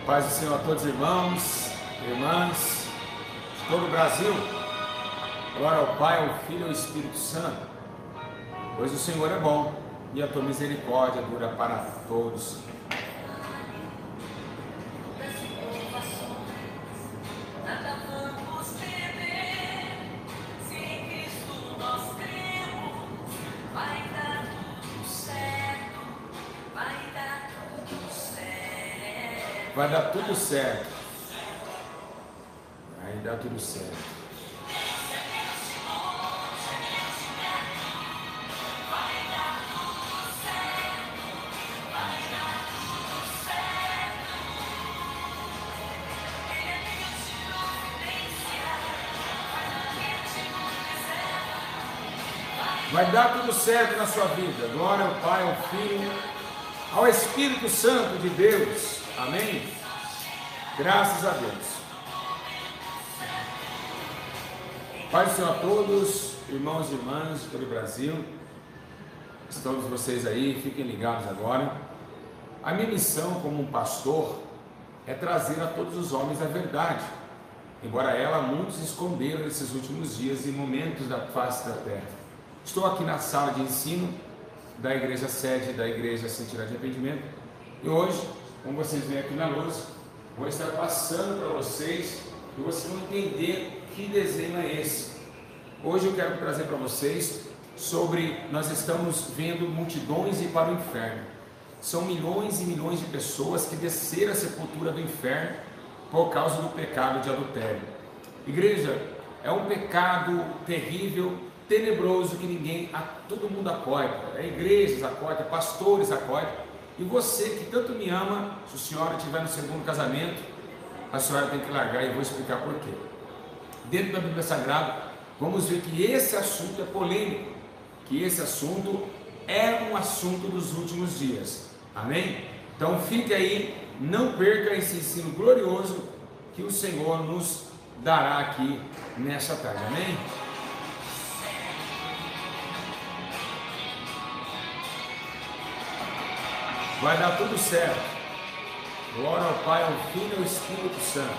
Paz do Senhor a todos os irmãos, irmãs de todo o Brasil. Glória ao Pai, ao Filho e ao Espírito Santo. Pois o Senhor é bom e a tua misericórdia dura para todos. Vai dar tudo certo. Vai dar tudo certo. Vai dar tudo certo na sua vida. Glória ao Pai, ao Filho, ao Espírito Santo de Deus. Amém? Graças a Deus. Pai do Senhor a todos, irmãos e irmãs de todo o Brasil. Todos vocês aí, fiquem ligados agora. A minha missão como um pastor é trazer a todos os homens a verdade, embora ela muitos esconderam nesses últimos dias e momentos da face da terra. Estou aqui na sala de ensino da igreja sede da igreja Sentirá de Arrependimento e hoje, como vocês veem aqui na luz, vou estar passando para vocês e vocês vão entender que desenho é esse. Hoje eu quero trazer para vocês sobre, nós estamos vendo multidões ir para o inferno. São milhões e milhões de pessoas que desceram a sepultura do inferno por causa do pecado de adultério. Igreja, é um pecado terrível, tenebroso, que todo mundo acolhe, igrejas acolhem, pastores acolhem. E você que tanto me ama, se a senhora estiver no segundo casamento, a senhora tem que largar e vou explicar por quê. Dentro da Bíblia Sagrada, vamos ver que esse assunto é polêmico, que esse assunto é um assunto dos últimos dias. Amém? Então fique aí, não perca esse ensino glorioso que o Senhor nos dará aqui nesta tarde. Amém? Vai dar tudo certo. Glória ao Pai, ao Filho e ao Espírito Santo.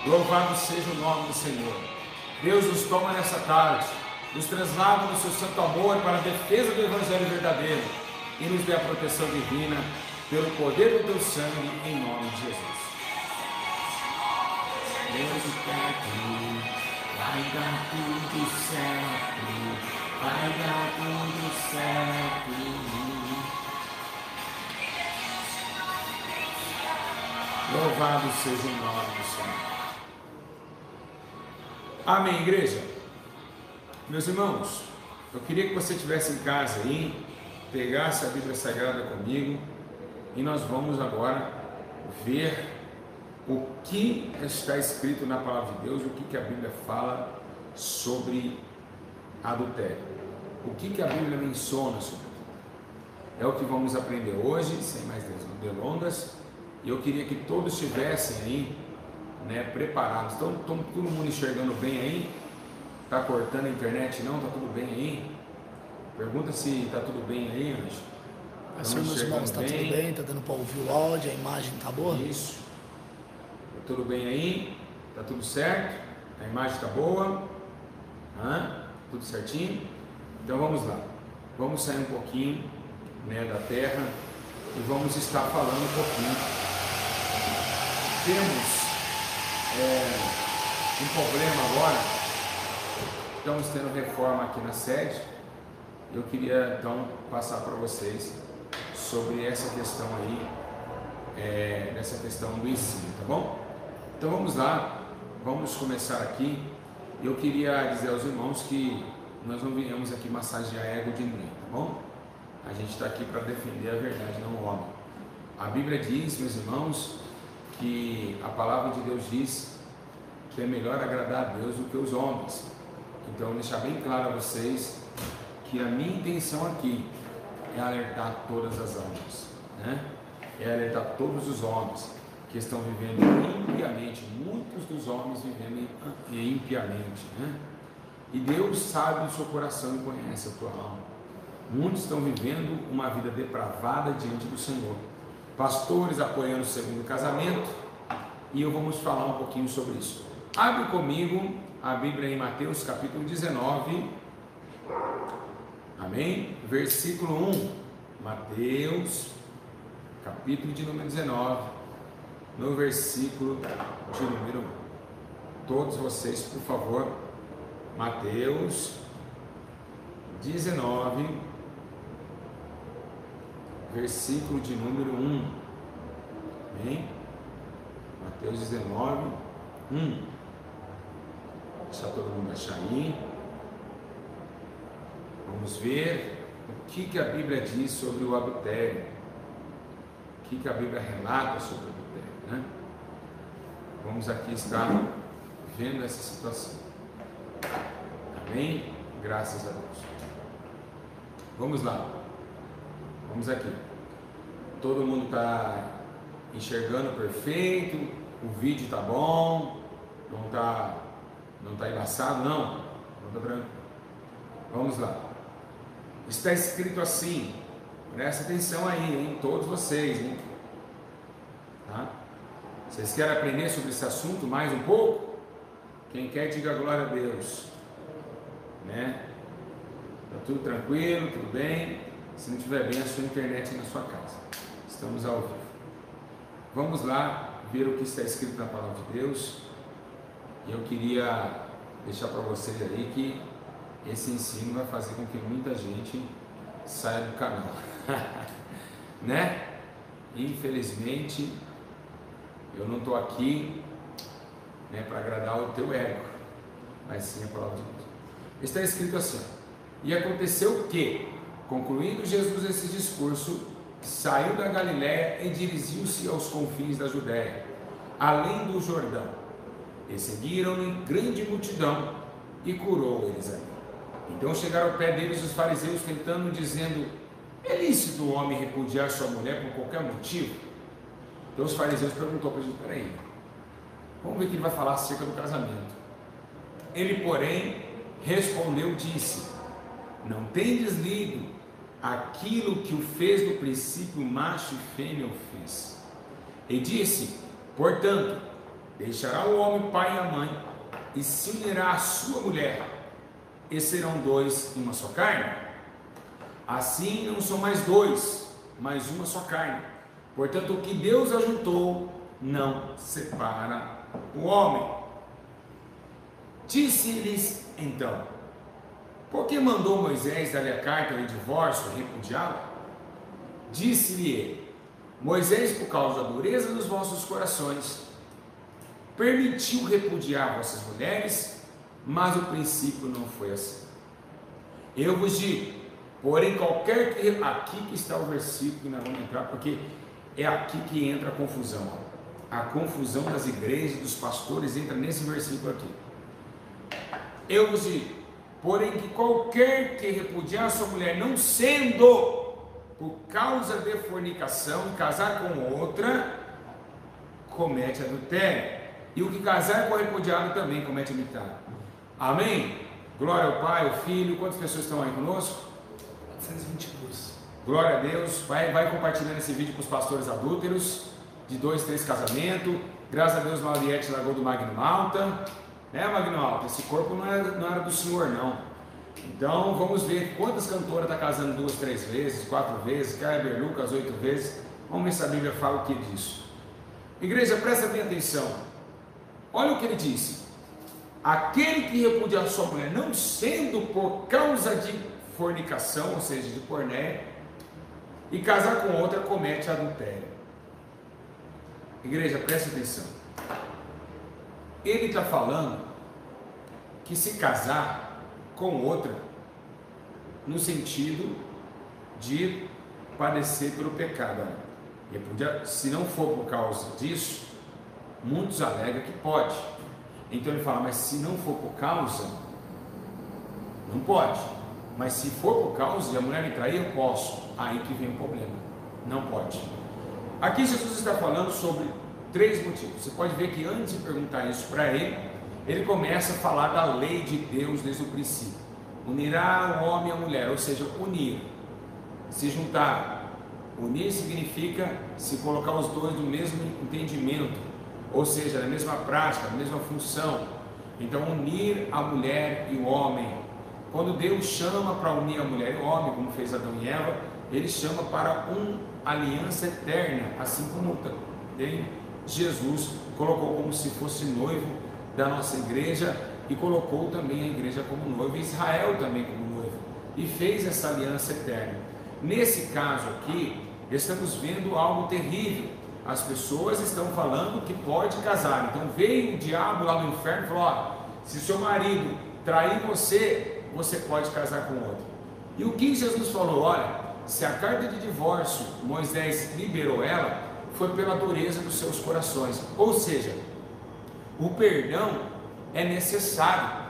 Louvado seja o nome do Senhor. Deus nos toma nessa tarde, nos traslada no seu santo amor para a defesa do Evangelho verdadeiro e nos dê a proteção divina pelo poder do teu sangue, em nome de Jesus. Deus está aqui, vai dar tudo certo, vai dar tudo certo. Louvado seja o nome do Senhor. Amém, igreja? Meus irmãos, eu queria que você estivesse em casa aí, pegasse a Bíblia Sagrada comigo e nós vamos agora ver o que está escrito na Palavra de Deus, o que a Bíblia fala sobre adultério. O que a Bíblia menciona sobre adultério. É o que vamos aprender hoje, sem mais delongas. E eu queria que todos estivessem aí, preparados. Então, todo mundo enxergando bem aí? Está cortando a internet não? Está tudo bem aí? Pergunta se está tudo bem aí, Anjo. Assim, meus irmãos, está tudo bem? Está dando para ouvir o áudio, a imagem está boa? Isso. Está tudo bem aí? Está tudo certo? A imagem está boa? Tudo certinho? Então vamos lá. Vamos sair um pouquinho da terra e vamos estar falando um pouquinho. Temos um problema agora. Estamos tendo reforma aqui na sede. Eu queria então passar para vocês sobre essa questão aí, dessa questão do ensino, tá bom? Então vamos lá, vamos começar aqui. Eu queria dizer aos irmãos que nós não viemos aqui massagear ego de ninguém, tá bom? A gente está aqui para defender a verdade, não o homem. A Bíblia diz, meus irmãos, que a palavra de Deus diz que é melhor agradar a Deus do que os homens. Então, deixar bem claro a vocês que a minha intenção aqui é alertar todas as almas, é alertar todos os homens que estão vivendo impiamente. Muitos dos homens vivendo impiamente, E Deus sabe do seu coração e conhece a tua alma. Muitos estão vivendo uma vida depravada diante do Senhor. pastores apoiando o segundo casamento, e eu vamos falar um pouquinho sobre isso. Abre comigo a Bíblia em Mateus capítulo 19, amém? Versículo 1, Mateus capítulo de número 19, no versículo de número 1. Todos vocês, por favor, Mateus 19, versículo de número 1, amém? Mateus 19, 1. Deixa todo mundo achar aí. Vamos ver o que a Bíblia diz sobre o adultério, o que a Bíblia relata sobre o adultério, né? Vamos aqui estar vendo essa situação, amém? Graças a Deus. Vamos lá, vamos aqui. Todo mundo está enxergando perfeito, o vídeo está bom, não está embaçado, não está branco. Vamos lá. Está escrito assim, presta atenção aí, hein? Todos vocês, hein? Tá? Vocês querem aprender sobre esse assunto mais um pouco? Quem quer, diga glória a Deus, né? Tá tudo tranquilo, tudo bem? Se não estiver bem, a sua internet na sua casa. Estamos ao vivo. Vamos lá ver o que está escrito na palavra de Deus. E eu queria deixar para vocês aí que esse ensino vai fazer com que muita gente saia do canal, né? Infelizmente, eu não estou aqui, né, para agradar o teu ego, mas sim a palavra de Deus. Está escrito assim: e aconteceu que, concluindo Jesus esse discurso, saiu da Galiléia e dirigiu-se aos confins da Judéia, além do Jordão, e seguiram-lhe grande multidão, e curou eles ali. Então chegaram ao pé deles os fariseus, tentando, dizendo: é lícito o homem repudiar sua mulher por qualquer motivo? Então os fariseus perguntou para ele: peraí, vamos ver o que ele vai falar acerca do casamento. Ele, porém, respondeu, disse: não tendes lido aquilo que o fez no princípio macho e fêmea o fez? E disse: portanto, deixará o homem pai e a mãe, e se unirá à sua mulher, e serão dois em uma só carne. Assim não são mais dois, mas uma só carne. Portanto, o que Deus ajuntou, não separa o homem. Disse-lhes então: por que mandou Moisés dar-lhe a carta de divórcio e repudiá-la? Disse-lhe ele: Moisés, por causa da dureza dos vossos corações, permitiu repudiar vossas mulheres, mas o princípio não foi assim. Eu vos digo, porém, qualquer que... Aqui que está o versículo que nós vamos entrar, porque é aqui que entra a confusão. A confusão das igrejas, dos pastores, entra nesse versículo aqui. Eu vos digo, porém, que qualquer que repudiar sua mulher, não sendo por causa de fornicação e casar com outra, comete adultério. E o que casar com a repudiada também comete adultério. Amém? Glória ao Pai, ao Filho. Quantas pessoas estão aí conosco? 422. Glória a Deus. Vai compartilhando esse vídeo para os pastores adúlteros, de 2, 3 casamentos. Graças a Deus, Mariette largou do Magno Malta. Né, Magno Malta? Esse corpo não era do Senhor, não. Então, vamos ver quantas cantoras estão casando 2, 3 vezes, 4 vezes, Kleber Lucas 8 vezes. Vamos ver se a Bíblia fala o que disso. Igreja, presta bem atenção. Olha o que ele disse: aquele que repudiar sua mulher, não sendo por causa de fornicação, ou seja, de pornéia, e casar com outra, comete adultério. Igreja, presta atenção. Ele está falando que se casar com outra, no sentido de padecer pelo pecado, se não for por causa disso, muitos alegam que pode. Então ele fala: mas se não for por causa, não pode. Mas se for por causa e a mulher me trair, eu posso. Aí que vem o problema. Não pode. Aqui Jesus está falando sobre 3 motivos. Você pode ver que antes de perguntar isso para ele, ele começa a falar da lei de Deus desde o princípio. Unirá o homem e a mulher, ou seja, unir, se juntar. Unir significa se colocar os dois no mesmo entendimento, ou seja, na mesma prática, na mesma função. Então, unir a mulher e o homem. Quando Deus chama para unir a mulher e o homem, como fez Adão e Eva, Ele chama para uma aliança eterna, assim como também Jesus colocou como se fosse noivo da nossa igreja e colocou também a igreja como noivo, e Israel também como noivo, e fez essa aliança eterna. Nesse caso aqui, estamos vendo algo terrível. As pessoas estão falando que pode casar. Então veio o diabo lá no inferno e falou: ó, se seu marido trair você, você pode casar com outro. E o que Jesus falou? Olha, se a carta de divórcio Moisés liberou ela, foi pela dureza dos seus corações. Ou seja, o perdão é necessário.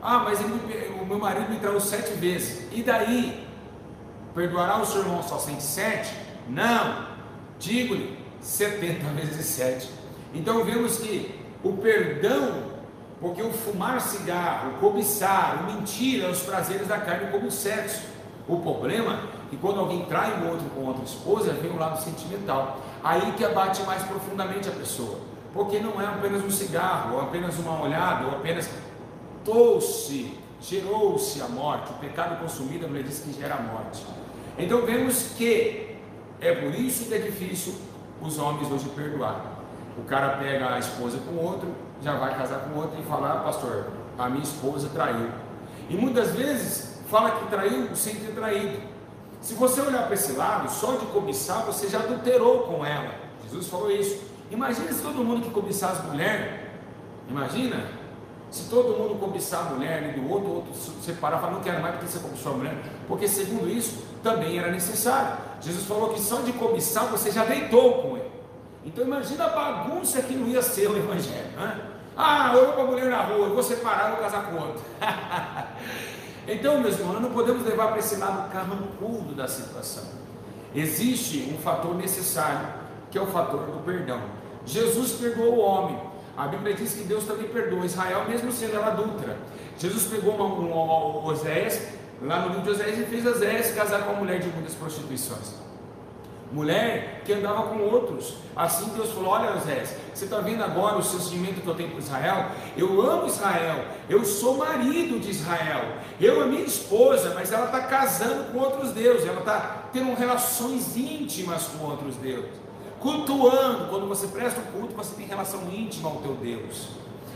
Ah, mas o meu marido me traiu 7 vezes. E daí? Perdoará o seu irmão só 107? Não, digo-lhe 70 vezes 7. Então vemos que o perdão, porque o fumar cigarro, o cobiçar, o mentir é os prazeres da carne, como o sexo. O problema é que quando alguém trai o outro com outra esposa, vem o lado sentimental. Aí que abate mais profundamente a pessoa, porque não é apenas um cigarro, ou apenas uma olhada, ou apenas gerou-se a morte. O pecado consumido, a mulher diz que gera a morte. Então vemos que é por isso que é difícil os homens hoje perdoar. O cara pega a esposa com outro, já vai casar com outro e fala: ah, pastor, a minha esposa traiu. E muitas vezes fala que traiu sem ter traído. Se você olhar para esse lado, só de cobiçar você já adulterou com ela. Jesus falou isso. Imagina se todo mundo que cobiçar as mulheres, imagina se todo mundo cobiçar a mulher e do outro, o outro separar, falar: não quero mais porque você cobiçou a mulher, porque segundo isso também era necessário. Jesus falou que só de cobiçar você já deitou com ele. Então imagina a bagunça que não ia ser o evangelho, né? Ah, eu vou para a mulher na rua, eu vou separar, eu vou casar com outro. Então, meus irmãos, nós não podemos levar para esse lado carrancudo da situação. Existe um fator necessário, que é o fator do perdão. Jesus perdoou o homem. A Bíblia diz que Deus também perdoa Israel, mesmo sendo ela adúltera. Jesus pegou Oséias, lá no livro de Oséias, e fez Oséias casar com uma mulher de muitas prostituições. Mulher que andava com outros. Assim Deus falou: olha, Oséias, você está vendo agora o sentimento que eu tenho por Israel? Eu amo Israel, eu sou marido de Israel, eu a minha esposa, mas ela está casando com outros deuses, ela está tendo relações íntimas com outros deuses, cultuando. Quando você presta um culto, você tem relação íntima ao teu Deus.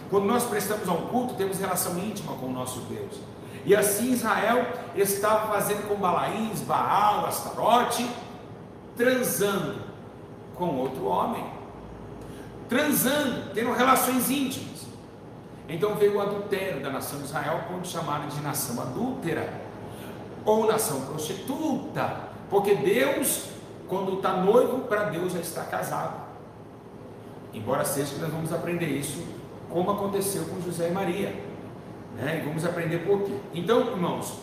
Quando nós prestamos a um culto, temos relação íntima com o nosso Deus. E assim Israel estava fazendo com Balaíns, Baal, Astarote, transando com outro homem, transando, tendo relações íntimas. Então veio o adultério da nação de Israel, quando chamaram de nação adúltera, ou nação prostituta, porque Deus, quando está noivo, para Deus já está casado. Embora seja que nós vamos aprender isso, como aconteceu com José e Maria, né? E vamos aprender por quê. Então, irmãos,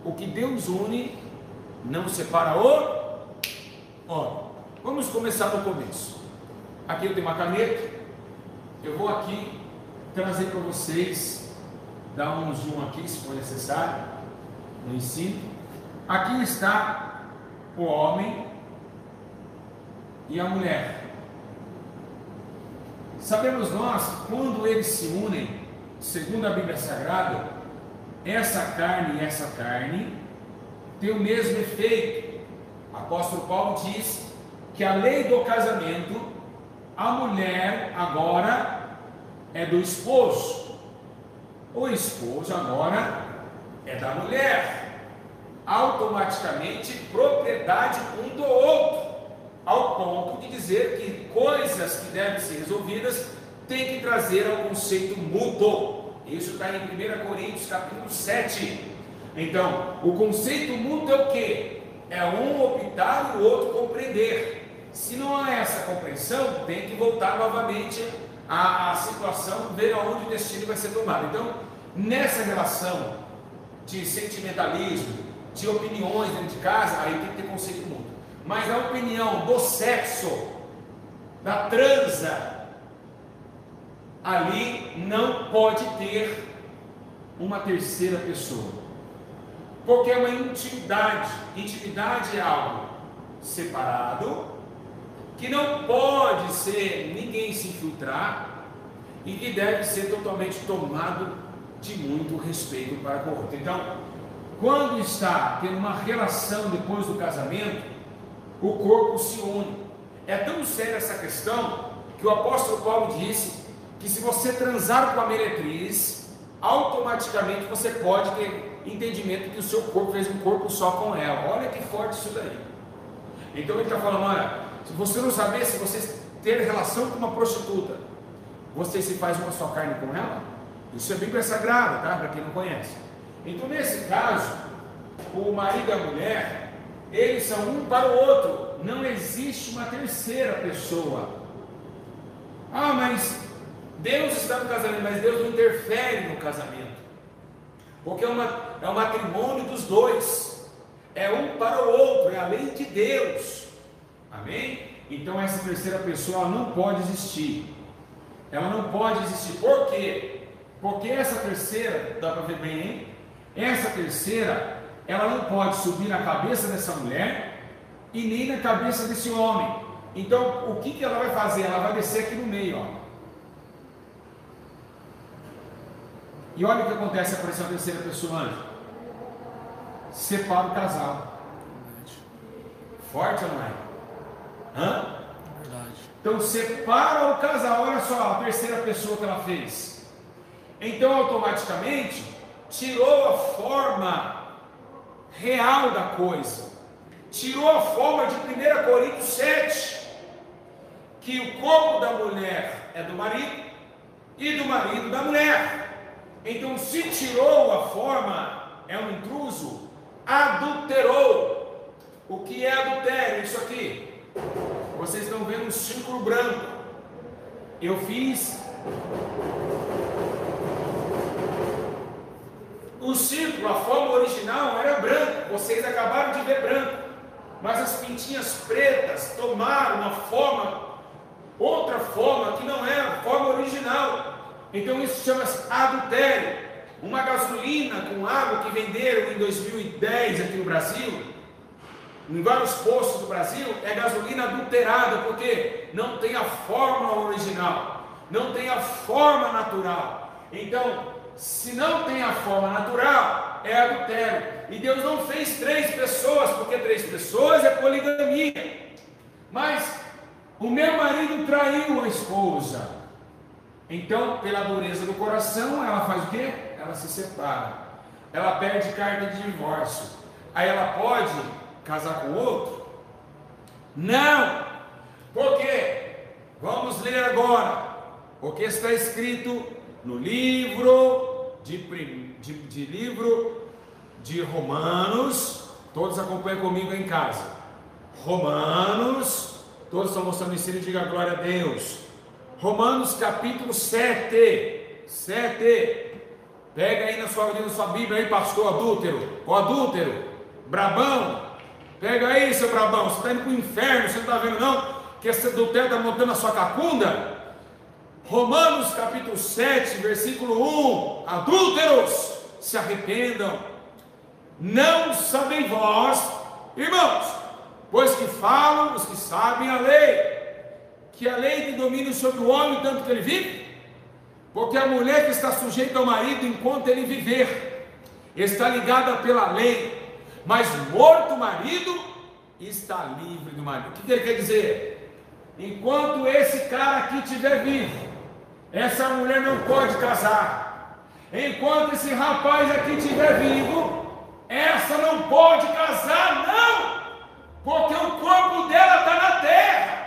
o que Deus une, não separa o... Ó, vamos começar no começo. Aqui eu tenho uma caneta. Eu vou aqui trazer para vocês, dar um zoom aqui se for necessário, no ensino. Aqui está o homem e a mulher. Sabemos nós, quando eles se unem, segundo a Bíblia Sagrada, essa carne e essa carne tem o mesmo efeito. O apóstolo Paulo diz que a lei do casamento, a mulher agora é do esposo, o esposo agora é da mulher, automaticamente propriedade um do outro, ao ponto de dizer que coisas que devem ser resolvidas tem que trazer ao conceito mútuo. Isso está em 1 Coríntios capítulo 7. Então, o conceito mútuo é o quê? É um optar e o outro compreender. Se não há essa compreensão, tem que voltar novamente à situação, ver aonde o destino vai ser tomado. Então, nessa relação de sentimentalismo, de opiniões dentro de casa, aí tem que ter conceito mútuo. Mas a opinião do sexo, da transa, ali não pode ter uma terceira pessoa, porque é uma intimidade. Intimidade é algo separado, que não pode ser ninguém se infiltrar e que deve ser totalmente tomado de muito respeito para com o outro. Então, quando está tendo uma relação depois do casamento, o corpo se une. É tão séria essa questão que o apóstolo Paulo disse que se você transar com a meretriz, automaticamente você pode ter entendimento que o seu corpo fez um corpo só com ela. Olha que forte isso daí. Então ele está falando, olha, se você não saber, se você ter relação com uma prostituta, você se faz uma só carne com ela? Isso é Bíblia Sagrada, tá? Para quem não conhece. Então nesse caso, o marido e a mulher, eles são um para o outro. Não existe uma terceira pessoa. Ah, mas Deus está no casamento, mas Deus não interfere no casamento. Porque é um matrimônio dos dois. É um para o outro, é a lei de Deus. Amém? Então essa terceira pessoa ela não pode existir. Ela não pode existir. Por quê? Porque essa terceira, dá para ver bem, hein? Essa terceira, ela não pode subir na cabeça dessa mulher e nem na cabeça desse homem. Então, o que ela vai fazer? Ela vai descer aqui no meio, ó. E olha o que acontece com essa terceira pessoa antes. Separa o casal. Forte ou não é? Hã? Verdade. Então separa o casal. Olha só a terceira pessoa que ela fez. Então automaticamente tirou a forma real da coisa. Tirou a forma de 1 Coríntios 7, que o corpo da mulher é do marido e do marido da mulher. Então se tirou a forma, é um intruso, adulterou. O que é adultério? Isso aqui. Vocês estão vendo um círculo branco. Eu fiz o círculo, a forma original era branco. Vocês acabaram de ver branco. Mas as pintinhas pretas tomaram uma forma, outra forma que não é a forma original. Então isso chama-se adultério. Uma gasolina com água que venderam em 2010 aqui no Brasil, em vários postos do Brasil, é gasolina adulterada, porque não tem a forma original, não tem a forma natural. Então, se não tem a forma natural, é adultério. E Deus não fez 3 pessoas, porque 3 pessoas é poligamia. Mas o meu marido traiu a esposa. Então, pela dureza do coração, ela faz o quê? Ela se separa. Ela pede carta de divórcio. Aí ela pode casar com outro? Não! Por quê? Vamos ler agora o que está escrito no livro de Romanos. Todos acompanham comigo em casa. Romanos, todos estão mostrando o ensino, diga glória a Deus. Romanos capítulo 7. Pega aí na sua Bíblia aí, pastor adúltero. O adúltero, brabão. Pega aí, seu brabão. Você está indo para o inferno, você não está vendo não? Que esse adultério está montando a sua cacunda. Romanos capítulo 7, versículo 1. Adúlteros, se arrependam. Não sabem vós, irmãos, pois que falam os que sabem a lei, que a lei tem domínio sobre o homem tanto que ele vive, porque a mulher que está sujeita ao marido enquanto ele viver, está ligada pela lei, mas morto o marido, está livre do marido. O que ele quer dizer? Enquanto esse cara aqui estiver vivo, essa mulher não pode casar. Enquanto esse rapaz aqui estiver vivo, essa não pode casar, não, porque o corpo dela está na terra.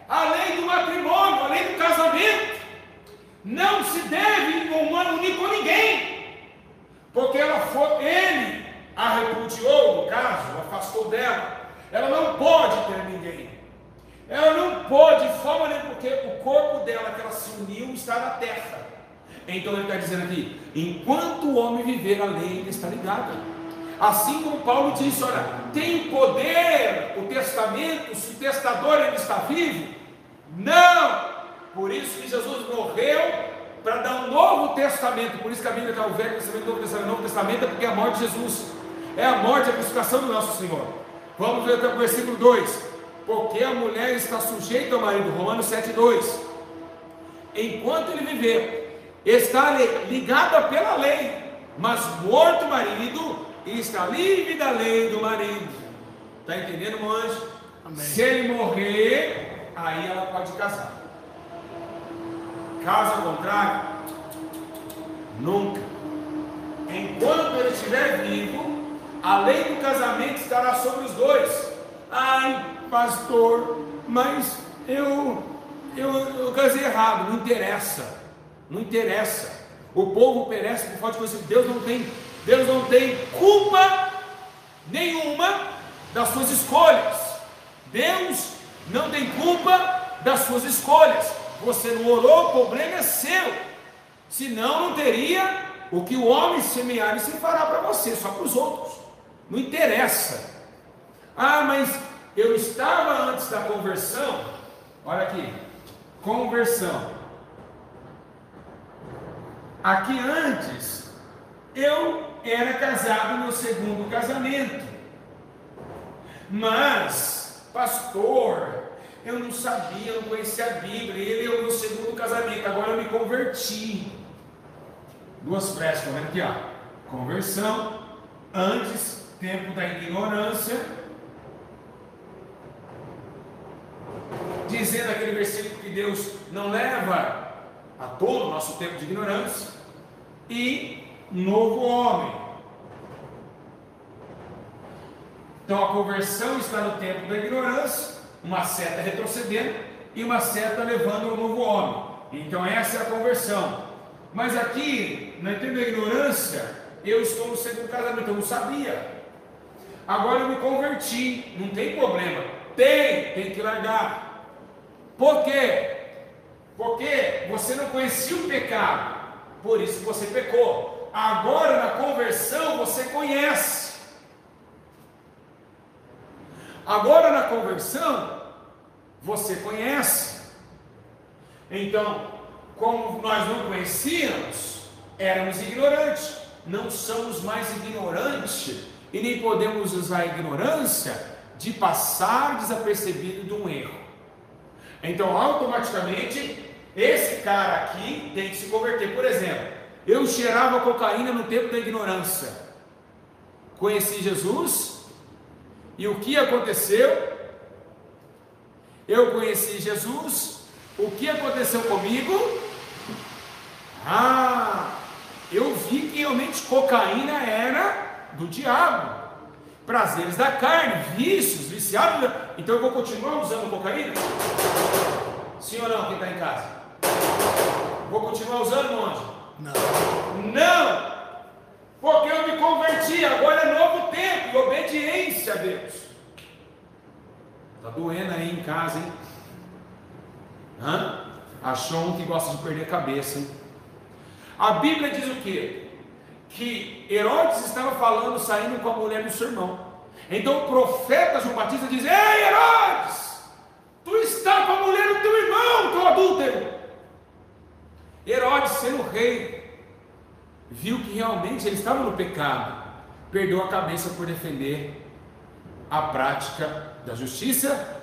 A lei do matrimônio, a lei do casamento, não se deve unir com ninguém, porque ele a repudiou, no caso, afastou dela. Ela não pode ter ninguém, ela não pode de forma nenhuma, porque o corpo dela que ela se uniu está na terra. Então ele está dizendo aqui, enquanto o homem viver, a lei ainda está ligada. Assim como Paulo disse, olha, tem poder o testamento se o testador ainda está vivo? Não! Por isso que Jesus morreu para dar um novo testamento. Por isso que a Bíblia está o Velho Testamento, o Novo Testamento. O Novo Testamento é porque é a morte de Jesus, é a morte, a crucificação do nosso Senhor. Vamos ver até o versículo 2. porque a mulher está sujeita ao marido, Romanos 7,2. Enquanto ele viver, está ligada pela lei, mas morto o marido, e está livre da lei do marido. Está entendendo, meu anjo? Amém. Se ele morrer, aí ela pode casar. Caso contrário, nunca. Enquanto ele estiver vivo, a lei do casamento estará sobre os dois. Ai, pastor, mas eu casei errado. Não interessa. Não interessa. O povo perece por falta de conhecimento. Deus não tem culpa nenhuma das suas escolhas. Deus não tem culpa das suas escolhas. Você não orou, o problema é seu. Senão não teria o que o homem semear e se fará para você, só para os outros. Não interessa. Ah, mas eu estava antes da conversão. Olha aqui, conversão. Aqui antes, eu era casado no meu segundo casamento. Mas, pastor, eu não sabia, eu não conhecia a Bíblia. Ele é o meu segundo casamento, agora eu me converti. Duas frases, estão vendo aqui, ó. Conversão, antes, tempo da ignorância. Dizendo aquele versículo que Deus não leva a todo o nosso tempo de ignorância. E novo homem. Então a conversão está no tempo da ignorância, uma seta retrocedendo e uma seta levando ao novo homem. Então essa é a conversão. Mas aqui, no tempo da ignorância, eu estou no segundo casamento, eu não sabia. Agora eu me converti, não tem problema. Tem que largar. Por quê? Porque você não conhecia o pecado, por isso você pecou. Agora na conversão você conhece. Agora na conversão você conhece. Então, como nós não conhecíamos, éramos ignorantes. Não somos mais ignorantes e nem podemos usar a ignorância de passar desapercebido de um erro. Então, automaticamente, esse cara aqui tem que se converter. Por exemplo, eu cheirava cocaína no tempo da ignorância. Conheci Jesus, e o que aconteceu? Eu conheci Jesus, o que aconteceu comigo? Eu vi que realmente cocaína era do diabo. Prazeres da carne, vícios, viciados. Então eu vou continuar usando cocaína? Sim ou não, quem está em casa? Vou continuar usando onde? Não! Porque eu me converti, agora é novo tempo, de obediência a Deus. Está doendo aí em casa, hein? Achou um que gosta de perder a cabeça, hein? A Bíblia diz o quê? Que Herodes estava falando, saindo com a mulher do seu irmão. Então o profeta João Batista diz: ei, Herodes, tu está com a mulher do teu irmão, teu adúltero. Herodes, sendo rei, viu que realmente ele estava no pecado, perdeu a cabeça por defender a prática da justiça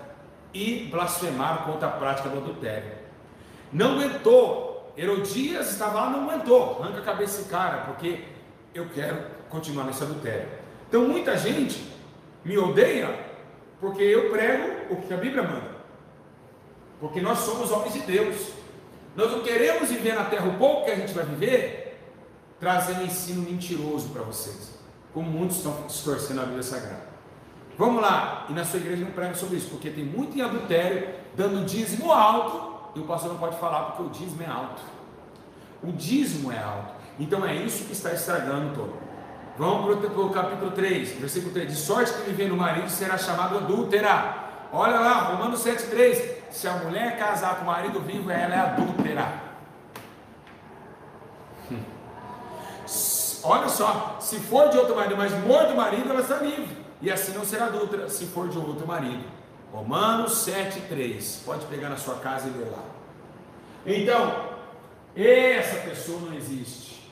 e blasfemar contra a prática do adultério. Não aguentou. Herodias estava lá, não aguentou. Arranca a cabeça desse cara, porque eu quero continuar nesse adultério. Então muita gente me odeia porque eu prego o que a Bíblia manda, porque nós somos homens de Deus. Nós não queremos viver na terra o pouco que a gente vai viver, trazendo ensino mentiroso para vocês, como muitos estão distorcendo a Bíblia Sagrada. Vamos lá, e na sua igreja não prega sobre isso, porque tem muito em adultério, dando dízimo alto, e o pastor não pode falar porque o dízimo é alto. O dízimo é alto. Então é isso que está estragando todo. Vamos para o capítulo 3, versículo 3. De sorte que viver no marido será chamado adúltera. Olha lá, Romanos 7,3. Se a mulher casar com o marido vivo, ela é adúltera. Olha só, se for de outro marido, mas morto o marido, ela está livre. E assim não será adúltera se for de outro marido. Romanos 7,3. Pode pegar na sua casa e ler lá. Então, essa pessoa não existe.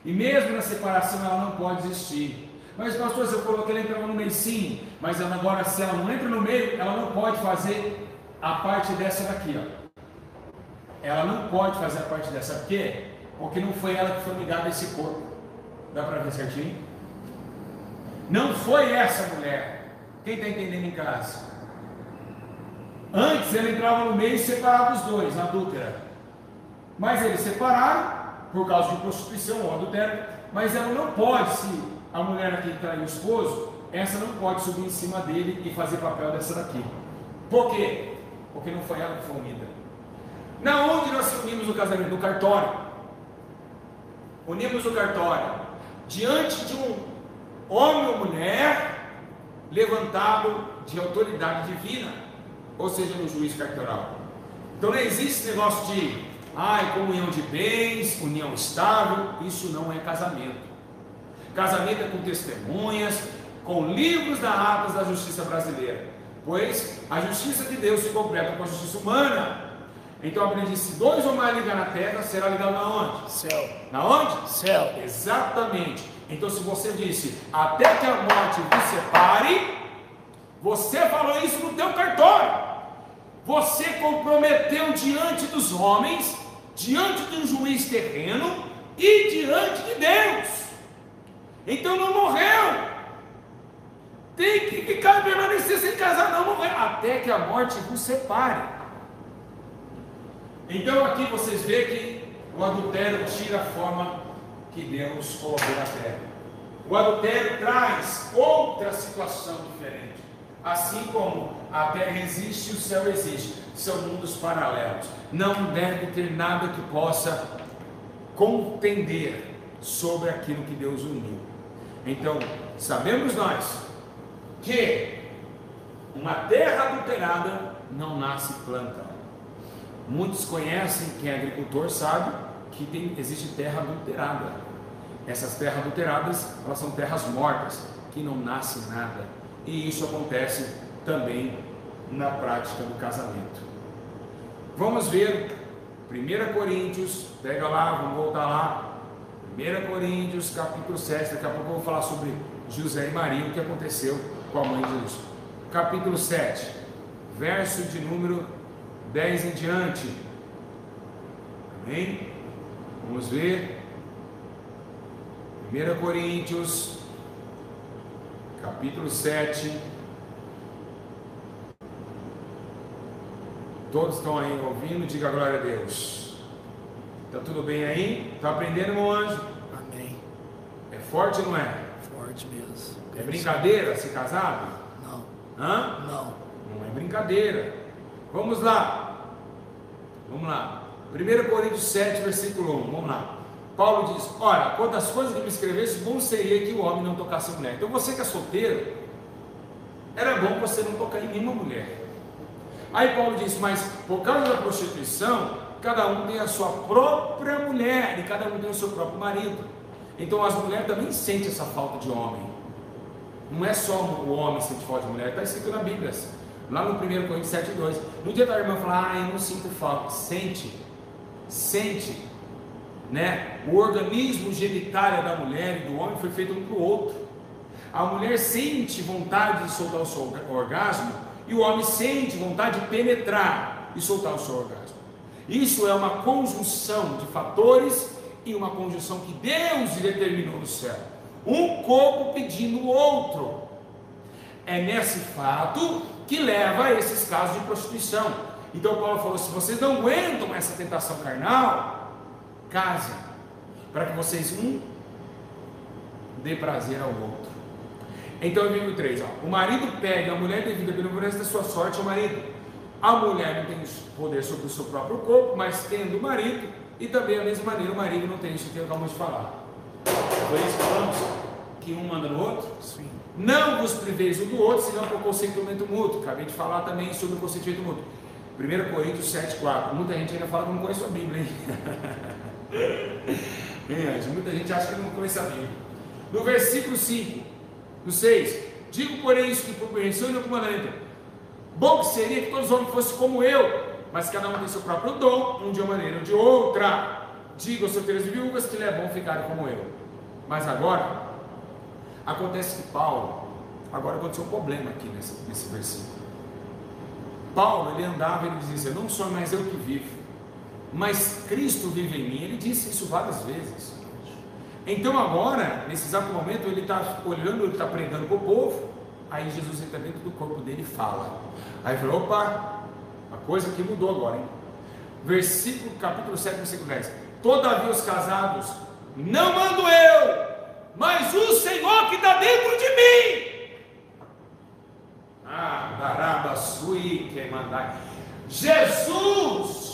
E mesmo na separação ela não pode existir. Mas pastor, você falou que ela entrava no meio, sim, mas ela agora, se ela não entra no meio, ela não pode fazer a parte dessa daqui, ó. Ela não pode fazer a parte dessa, por quê? Porque não foi ela que foi ligada a esse corpo. Dá para ver certinho? Não foi essa mulher. Quem está entendendo em casa? Antes ele entrava no meio e separava os dois, na adúltera. Mas eles separaram por causa de prostituição ou adultério. Mas ela não pode, se a mulher aqui traiu o esposo, essa não pode subir em cima dele e fazer papel dessa daqui. Por quê? Porque não foi ela que foi unida. Na onde nós se unimos no casamento? No cartório. Unimos no cartório. Diante de um homem ou mulher levantado de autoridade divina, ou seja, no juízo cartoral. Então não existe esse negócio de comunhão de bens, união estável. Isso não é casamento. Casamento é com testemunhas, com livros da atas da justiça brasileira, pois a justiça de Deus se completa com a justiça humana. Então a Bíblia diz: se dois ou mais ligar na terra, será ligado na onde? Céu. Na onde? Céu. Exatamente. Então se você disse, até que a morte vos separe, você falou isso no teu cartório. Você comprometeu diante dos homens, diante de um juiz terreno e diante de Deus. Então não morreu. Tem que ficar, permanecer sem casar, não morrer, até que a morte vos separe. Então aqui vocês veem que o adultério tira a forma que Deus colocou na terra. O adultério traz outra situação diferente. Assim como a terra existe e o céu existe, são mundos paralelos. Não deve ter nada que possa contender sobre aquilo que Deus uniu. Então, sabemos nós que uma terra adulterada não nasce planta. Muitos conhecem, quem é agricultor sabe que existe terra adulterada. Essas terras adulteradas, elas são terras mortas, que não nasce nada. E isso acontece também na prática do casamento. Vamos ver 1 Coríntios, pega lá, vamos voltar lá. 1 Coríntios, capítulo 7, daqui a pouco eu vou falar sobre José e Maria, o que aconteceu com a mãe de Jesus. Capítulo 7, verso de número 10 em diante. Amém? Vamos ver. 1 Coríntios, capítulo 7. Todos estão aí ouvindo? Diga glória a Deus. Está tudo bem aí? Está aprendendo, meu anjo? Amém. É forte ou não é? Forte mesmo. É brincadeira ser casado? Não. Hã? Não. Não é brincadeira. Vamos lá. Vamos lá. 1 Coríntios 7, versículo 1. Vamos lá. Paulo diz: ora, quantas coisas que me escrevesse, bom seria que o homem não tocasse a mulher. Então você que é solteiro, era bom você não tocar em nenhuma mulher. Aí Paulo diz: mas por causa da prostituição, cada um tem a sua própria mulher e cada um tem o seu próprio marido. Então as mulheres também sentem essa falta de homem. Não é só o homem que sente falta de mulher, está escrito na Bíblia, lá no 1 Coríntios 7,2. No dia da irmã falar: eu não sinto falta. Sente, né? O organismo genitário da mulher e do homem foi feito um para o outro. A mulher sente vontade de soltar o seu orgasmo e o homem sente vontade de penetrar e soltar o seu orgasmo. Isso é uma conjunção de fatores e uma conjunção que Deus determinou no céu. Um corpo pedindo o outro. É nesse fato que leva a esses casos de prostituição. Então Paulo falou: se vocês não aguentam essa tentação carnal, casem, para que vocês dê prazer ao outro. Então, versículo 3, o marido pega a mulher devida pelo preço da sua sorte ao marido. A mulher não tem poder sobre o seu próprio corpo, mas tendo o marido, e também da mesma maneira o marido não tem isso que acabamos de falar. Foi isso que falamos? Que um manda no outro? Sim. Não vos priveis um do outro, senão por consentimento mútuo. Acabei de falar também sobre o consentimento mútuo. 1 Coríntios 7,4. Muita gente ainda fala que não conhece a Bíblia, hein? Muita gente acha que não conhece a Bíblia. No versículo 5, no 6, digo porém isso que por prevenção e não por mandamento. Bom que seria que todos os homens fossem como eu, mas cada um tem seu próprio dom, um de uma maneira ou de outra. Digo aos solteiros e viúvas que lhe é bom ficar como eu. Mas agora, Acontece que Paulo, agora aconteceu um problema aqui nesse versículo. Paulo, ele andava, ele dizia, não sou mais eu que vivo, mas Cristo vive em mim. Ele disse isso várias vezes. Então agora, nesse exato momento, ele está olhando, ele está pregando para o povo, aí Jesus entra dentro do corpo dele e fala. Aí falou, opa, a coisa que mudou agora, hein? Capítulo 7, versículo 10. Todavia os casados, não mando eu, mas o Senhor que está dentro de mim. Barabasui, quem mandar. Jesus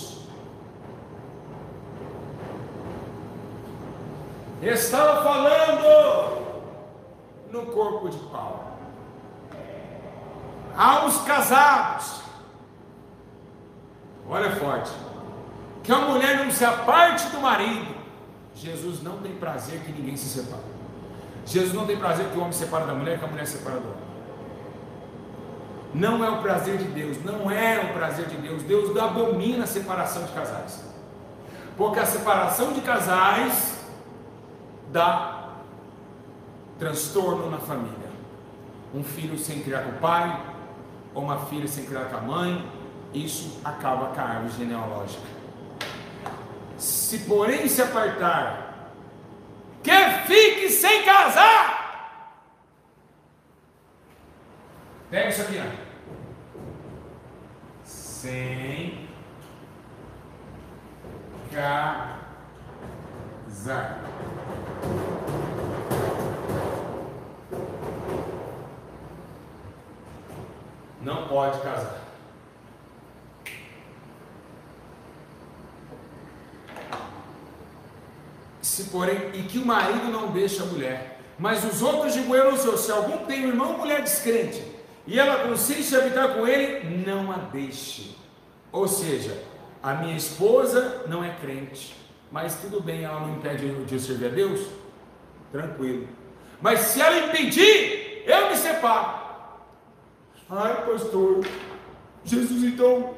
estava falando no corpo de Paulo aos casados. Olha forte, que a mulher não se aparte do marido. Jesus não tem prazer que ninguém se separe. Jesus não tem prazer que o homem se separe da mulher, que a mulher se separe do homem. Não é o prazer de Deus, não é o prazer de Deus. Deus abomina a separação de casais, porque a separação de casais dá transtorno na família. Um filho sem criar com o pai, ou uma filha sem criar com a mãe, isso acaba com a árvore genealógica. Se porém se apartar, que fique sem casar. Pega isso aqui, ó. Sem casar. Não pode casar. Se porém, e que o marido não deixe a mulher, mas os outros digoeram o seu, se algum tem um irmão ou mulher descrente, e ela consiste em habitar com ele, não a deixe. Ou seja, a minha esposa não é crente, mas tudo bem, ela não impede de eu servir a Deus? Tranquilo. Mas se ela impedir, eu me separo. Ai, pastor, Jesus, então,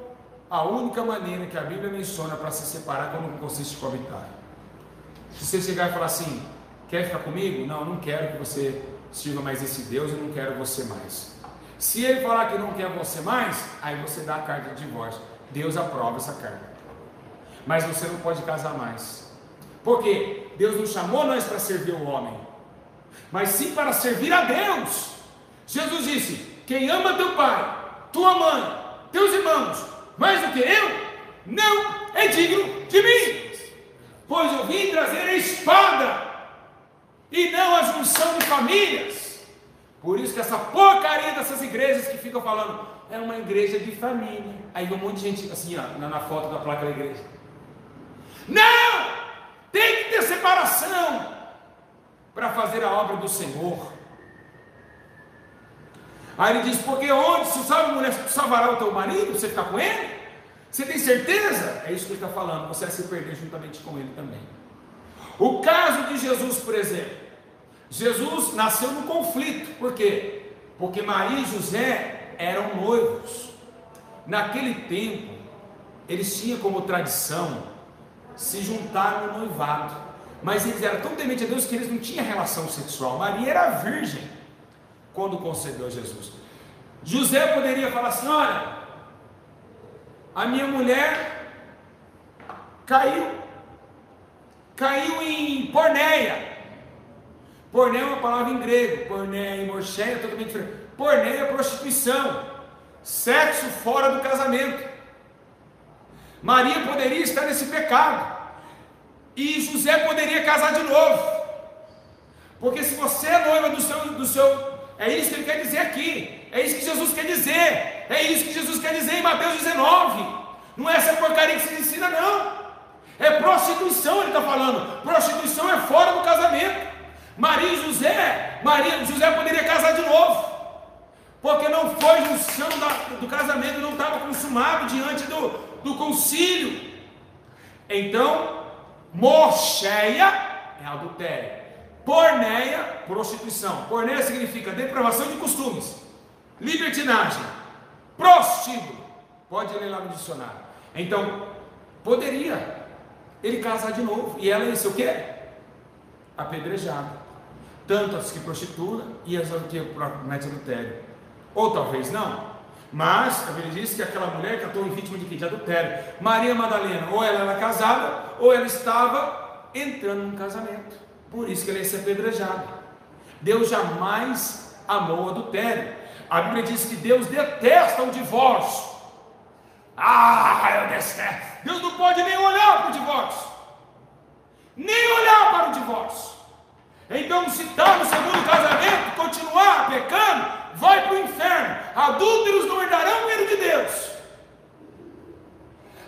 a única maneira que a Bíblia menciona para se separar é quando consiste em coabitar. Se você chegar e falar assim, quer ficar comigo? Não, não quero que você sirva mais esse Deus, eu não quero você mais. Se ele falar que não quer você mais, aí você dá a carta de divórcio. Deus aprova essa carta. Mas você não pode casar mais. Por quê? Deus não chamou nós para servir o homem, mas sim para servir a Deus. Jesus disse, quem ama teu pai, tua mãe, teus irmãos, mais do que eu, não é digno de mim. Pois eu vim trazer a espada e não a junção de famílias. Por isso que essa porcaria dessas igrejas que ficam falando, é uma igreja de família. Aí vem um monte de gente assim, ó, na foto da placa da igreja. Não! Tem que ter separação para fazer a obra do Senhor. Aí ele diz, porque onde se salva a mulher, salvará o teu marido, você ficar com ele? Você tem certeza? É isso que ele está falando, você vai se perder juntamente com ele também. O caso de Jesus, por exemplo, Jesus nasceu no conflito. Por quê? Porque Maria e José eram noivos. Naquele tempo, eles tinham como tradição se juntar no noivado, mas eles eram tão tementes a Deus que eles não tinham relação sexual. Maria era virgem quando concebeu Jesus. José poderia falar assim, olha, a minha mulher caiu em porneia. Porneia é uma palavra em grego, porneia e morcheia é totalmente diferente. Porneia é prostituição, sexo fora do casamento. Maria poderia estar nesse pecado, e José poderia casar de novo, porque se você é noiva do seu, é isso que ele quer dizer aqui, é isso que Jesus quer dizer, é isso que Jesus quer dizer em Mateus 19, não é essa porcaria que se ensina não, é prostituição, ele está falando, prostituição é fora do casamento. Maria e José poderia casar de novo, porque não foi junção do casamento, não estava consumado diante do concílio. Então, morcheia é adultério, porneia, prostituição. Porneia significa depravação de costumes, libertinagem, prostíbulo. Pode ler lá no dicionário. Então, poderia ele casar de novo, e ela ia ser o quê? Apedrejada. tanto as que prostituem e as que cometem adultério. Ou talvez não. Mas a Bíblia diz que aquela mulher que atuou em vítima de quê? De adultério. Maria Madalena, ou ela era casada, ou ela estava entrando num casamento. Por isso que ela ia ser apedrejada. Deus jamais amou o adultério. A Bíblia diz que Deus detesta o divórcio. Eu detesto. Deus não pode nem olhar para o divórcio. Nem olhar para o divórcio. Então, se está no segundo casamento, continuar pecando, vai para o inferno. Adúlteros não herdarão o reino de Deus.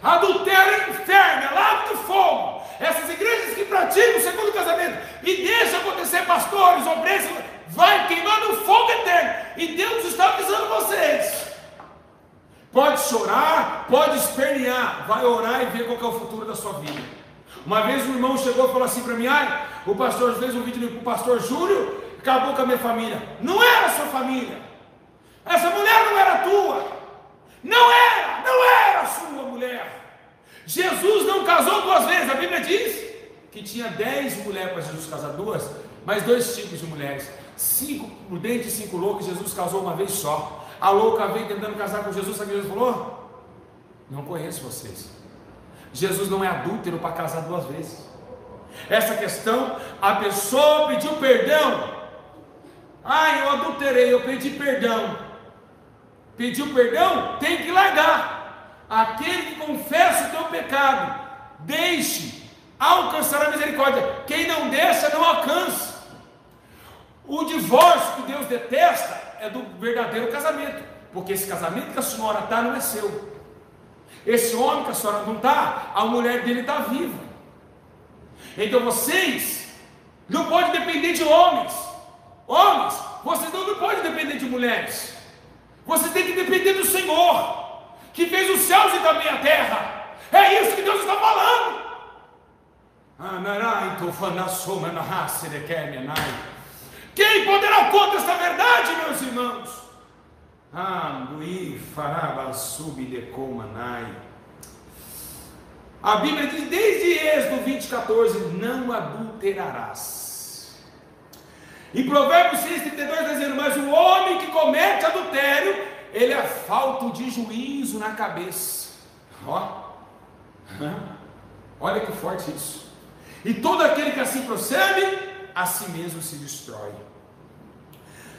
Adultério é inferno, é lago de fogo. Essas igrejas que praticam o segundo casamento e deixam acontecer, pastores, obreiros, vai queimando fogo eterno. E Deus está avisando vocês. Pode chorar, pode espernear, vai orar e ver qual que é o futuro da sua vida. Uma vez um irmão chegou e falou assim para mim: o pastor fez um vídeo para o pastor Júlio, acabou com a minha família. Não era a sua família. Essa mulher não era tua. Não era a sua mulher. Jesus não casou 2 vezes. A Bíblia diz que tinha 10 mulheres para Jesus casar 2, mas 2 tipos de mulheres. 5 prudentes e 5 loucas. Jesus casou uma vez só. A louca veio tentando casar com Jesus. Sabe o que Jesus falou? Não conheço vocês. Jesus não é adúltero para casar 2 vezes. Essa questão, a pessoa pediu perdão. Eu adulterei, eu pedi perdão. Pediu perdão, tem que largar. Aquele que confessa o teu pecado, deixe, alcançará a misericórdia. Quem não deixa, não alcança. O divórcio que Deus detesta é do verdadeiro casamento, porque esse casamento que a senhora está não é seu. Esse homem que a senhora não está, a mulher dele está viva. Então vocês não podem depender de homens. Homens, vocês não podem depender de mulheres. Vocês têm que depender do Senhor, que fez os céus e também a terra. É isso que Deus está falando. Quem poderá contra esta verdade, meus irmãos? A Bíblia diz desde Êxodo 20:14: não adulterarás. Em Provérbios 6:32 está dizendo: mas o homem que comete adultério, ele é falto de juízo na cabeça. Olha que forte isso. E todo aquele que assim procede, a si mesmo se destrói.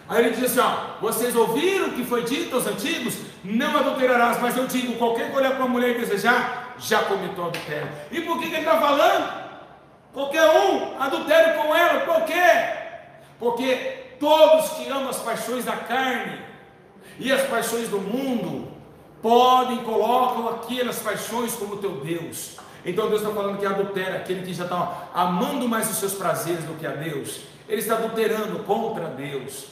Aí ele diz assim: vocês ouviram o que foi dito aos antigos? Não adulterarás. Mas eu digo: qualquer que olhar para uma mulher e desejar, já cometeu adultério. E por que ele está falando? Qualquer um, adultério com ela. Por quê? Porque todos que amam as paixões da carne e as paixões do mundo colocam aquelas paixões como teu Deus. Então Deus está falando que adultera aquele que já está amando mais os seus prazeres do que a Deus. Ele está adulterando contra Deus.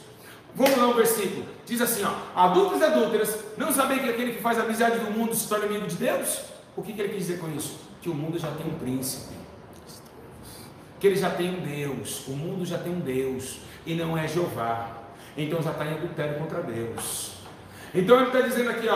Vamos lá um versículo, diz assim: adúlteros e adúlteras, não sabem que aquele que faz a amizade do mundo se torna amigo de Deus? O que ele quer dizer com isso? Que o mundo já tem um príncipe, que ele já tem um Deus. O mundo já tem um Deus e não é Jeová. Então já está em adultério contra Deus. Então ele está dizendo aqui,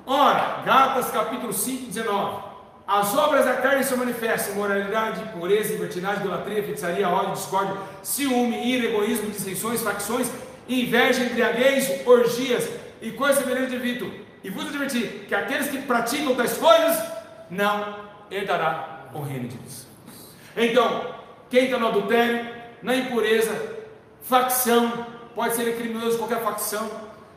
ora, Gálatas capítulo 5:19: as obras da carne se manifestam: imoralidade, impureza, libertinagem, idolatria, feitiçaria, ódio, discórdia, ciúme, ira, egoísmo, dissensões, facções, inveja, embriaguez, orgias e coisas semelhantes de vício. E vos adverti que aqueles que praticam tais coisas não herdará o reino de Deus. Então, quem está no adultério, na impureza, facção, pode ser criminoso qualquer facção,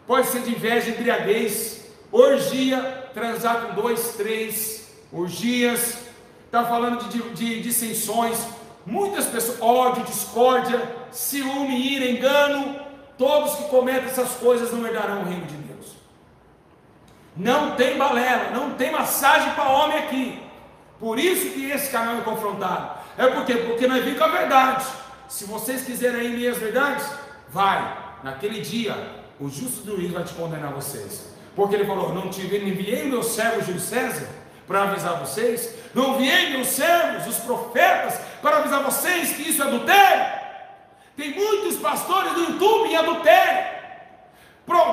pode ser de inveja, embriaguez, orgia, transar com 2, 3, orgias, está falando de dissensões, muitas pessoas, ódio, discórdia, ciúme, ira, engano. Todos que cometem essas coisas não herdarão o reino de Deus. Não tem balela, não tem massagem para homem aqui. Por isso que esse canal é confrontado. É porque nós vimos com a verdade. Se vocês quiserem ler as verdades, vai. Naquele dia, o justo do juiz vai te condenar vocês. Porque ele falou: não enviei o meu servo Júlio César para avisar vocês? Não enviei meus servos, os profetas, para avisar vocês que isso é adultério? Tem muitos pastores do YouTube em adultério.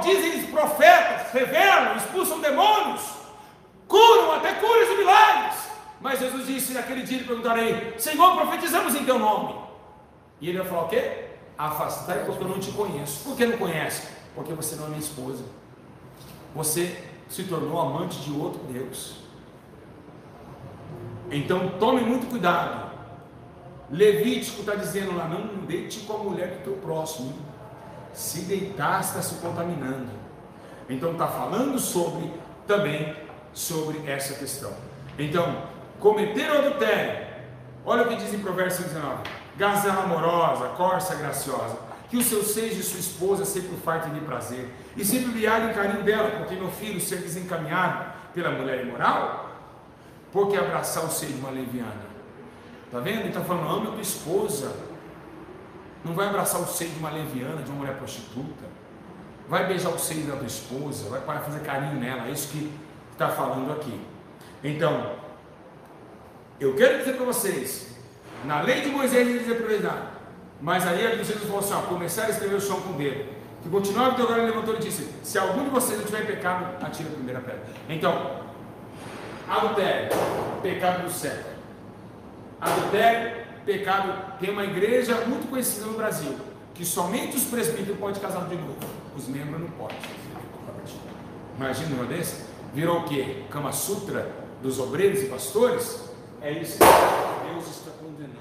Dizem profetas, revelam, expulsam demônios, curam, até curas e milagres. Mas Jesus disse naquele dia, lhe perguntarei: Senhor, profetizamos em teu nome. E ele vai falar o quê? Afastai porque eu não te conheço. Por que não conhece? Porque você não é minha esposa. Você se tornou amante de outro Deus. Então tome muito cuidado. Levítico está dizendo lá, não deite com a mulher do teu próximo. Se deitar, está se contaminando. Então está falando também sobre essa questão. Então, cometer o adultério. Olha o que diz em Provérbios 19. Gazela amorosa, corça graciosa, que o seu seio de sua esposa sempre o fartem de prazer, e sempre viague em carinho dela, porque meu filho ser desencaminhado pela mulher imoral, porque abraçar o seio de uma leviana. Está vendo? Ele está falando, ama a tua esposa. Não vai abraçar o seio de uma leviana, de uma mulher prostituta. Vai beijar o seio da tua esposa, vai fazer carinho nela. É isso que está falando aqui. Então, eu quero dizer para vocês, na lei de Moisés ele diz a prioridade, mas aí a Jesus falou assim, começar a escrever o chão com o dedo, que continuava até agora, ele levantou e disse, se algum de vocês não tiver pecado, atira a primeira pedra. Então, adultério, pecado do século. Adultério, pecado. Tem uma igreja muito conhecida no Brasil, que somente os presbíteros podem casar de novo, os membros não podem. Imagina uma desse? Virou o quê? Kama Sutra dos obreiros e pastores? É isso que Deus está condenando.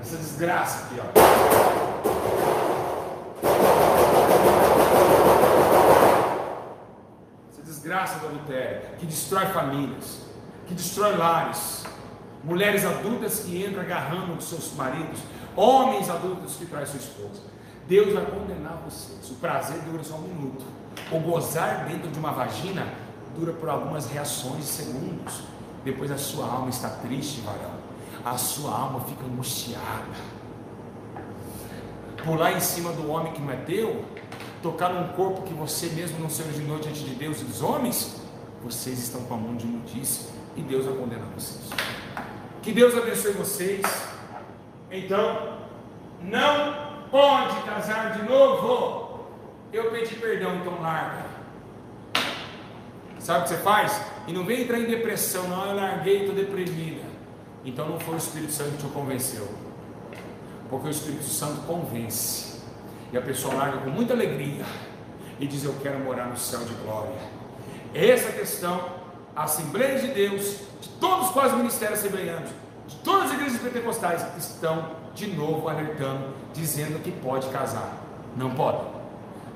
Essa desgraça aqui, ó. Essa desgraça do adultério, que destrói famílias, que destrói lares. Mulheres adultas que entram agarrando os seus maridos, homens adultos que traem sua esposa. Deus vai condenar vocês. O prazer dura só um minuto. O gozar dentro de uma vagina dura por algumas reações de segundos. Depois a sua alma está triste, varão. A sua alma fica angustiada. Pular em cima do homem que não é teu, tocar num corpo que você mesmo não se originou diante de Deus e dos homens, vocês estão com a mão de imundícia e Deus vai condenar vocês. Que Deus abençoe vocês. Então, não pode casar de novo. Eu pedi perdão, então larga. Sabe o que você faz? E não vem entrar em depressão, não, eu larguei, estou deprimida. Então não foi o Espírito Santo que te convenceu. Porque o Espírito Santo convence. E a pessoa larga com muita alegria e diz, eu quero morar no céu de glória. Essa questão, a Assembleia de Deus, de todos os quase ministérios assembleianos, de todas as igrejas pentecostais, estão de novo alertando, dizendo que pode casar. Não pode.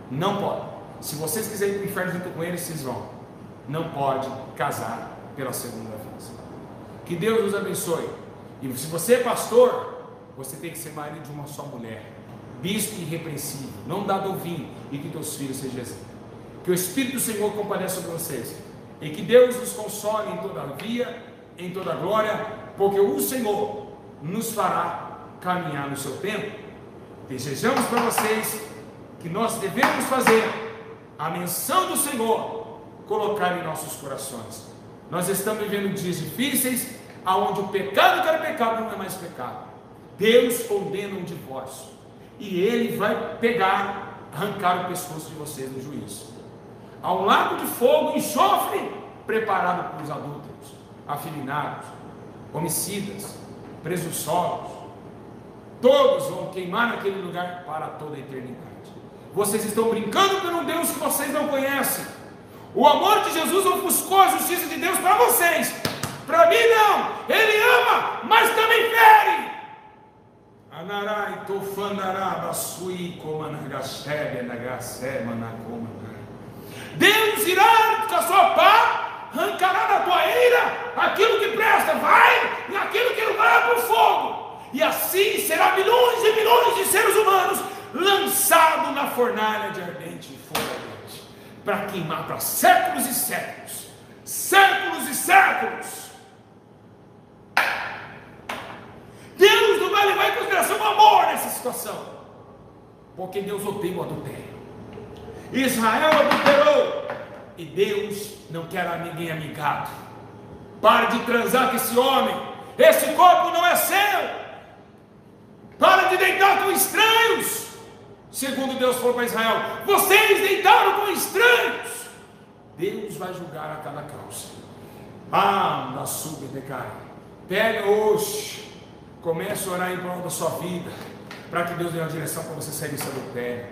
Não pode. Se vocês quiserem ir para o inferno junto com eles, vocês vão. Não pode casar pela segunda vez. Que Deus nos abençoe. E se você é pastor, você tem que ser marido de uma só mulher, bispo irrepreensível, não dá do vinho, e que teus filhos sejam exemplo. Que o Espírito do Senhor compareça sobre vocês, e que Deus nos console em toda via, em toda glória, porque o Senhor nos fará caminhar no seu tempo. Desejamos para vocês que nós devemos fazer a menção do Senhor colocar em nossos corações. Nós estamos vivendo dias difíceis, aonde o pecado que era pecado não é mais pecado. Deus condena um divórcio e Ele vai pegar, arrancar o pescoço de vocês no juízo. Há um lago de fogo e enxofre preparado para os adúlteros, afeminados, homicidas, presunçosos. Todos vão queimar naquele lugar para toda a eternidade. Vocês estão brincando por um Deus que vocês não conhecem. O amor de Jesus ofuscou a justiça de Deus para vocês. Para mim não. Ele ama, mas também fere. Anarai tofandará sui comanagashebe nagasema nakomana. Deus irá com a sua pá, arrancará da tua ira aquilo que presta, vai, e aquilo que não vai para o fogo. E assim será milhões e milhões de seres humanos lançados na fornalha de ardente fogo ardente, para queimar para séculos e séculos, séculos e séculos. Deus não vai levar em consideração o amor nessa situação, porque Deus odeia o adultério. Israel adulterou e Deus não quer ninguém amigado. Pare de transar com esse homem, esse corpo não é seu. Para de deitar com estranhos. Segundo Deus falou para Israel, vocês deitaram com estranhos. Deus vai julgar a cada causa. Na sub de cara. Pega hoje Comece a orar em prol da sua vida, para que Deus dê uma direção para você sair desse adultério.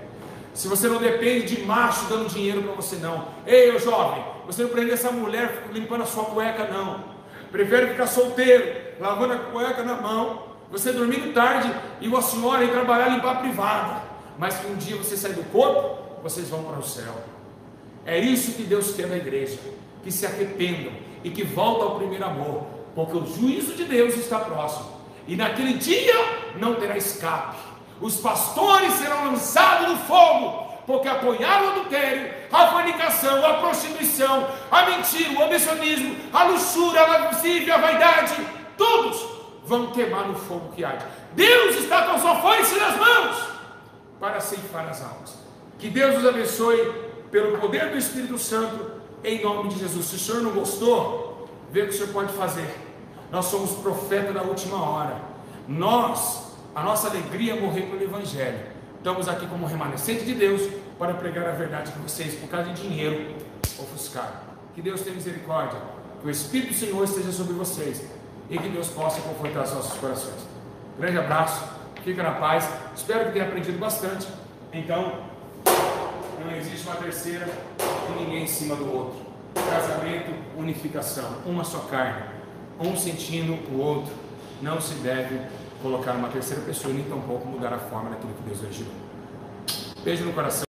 Se você não depende de macho dando dinheiro para você, não. Ei, ô jovem, você não prende essa mulher limpando a sua cueca, não. Prefere ficar solteiro, lavando a cueca na mão, você dormindo tarde e a senhora ir trabalhar, limpar a privada. Mas que um dia você sair do corpo, vocês vão para o céu. É isso que Deus quer da igreja, que se arrependam e que voltem ao primeiro amor, porque o juízo de Deus está próximo, e naquele dia não terá escape. Os pastores serão lançados no fogo, porque apoiaram o adultério, a fornicação, a prostituição, a mentira, o ambicionismo, a luxúria, a lascívia, a vaidade, todos vão queimar no fogo que arde. Deus está com a sua foice nas mãos para ceifar as almas. Que Deus os abençoe pelo poder do Espírito Santo, em nome de Jesus. Se o senhor não gostou, vê o que o senhor pode fazer. Nós somos profetas da última hora. A nossa alegria é morrer pelo Evangelho. Estamos aqui como remanescente de Deus para pregar a verdade que vocês, por causa de dinheiro, ofuscaram. Que Deus tenha misericórdia, que o Espírito do Senhor esteja sobre vocês e que Deus possa confortar os nossos corações. Grande abraço, fica na paz. Espero que tenha aprendido bastante. Então, não existe uma terceira e ninguém em cima do outro. Casamento, unificação, uma só carne, um sentindo o outro. Não se deve colocar uma terceira pessoa, nem tampouco mudar a forma daquilo que Deus originou. Beijo no coração.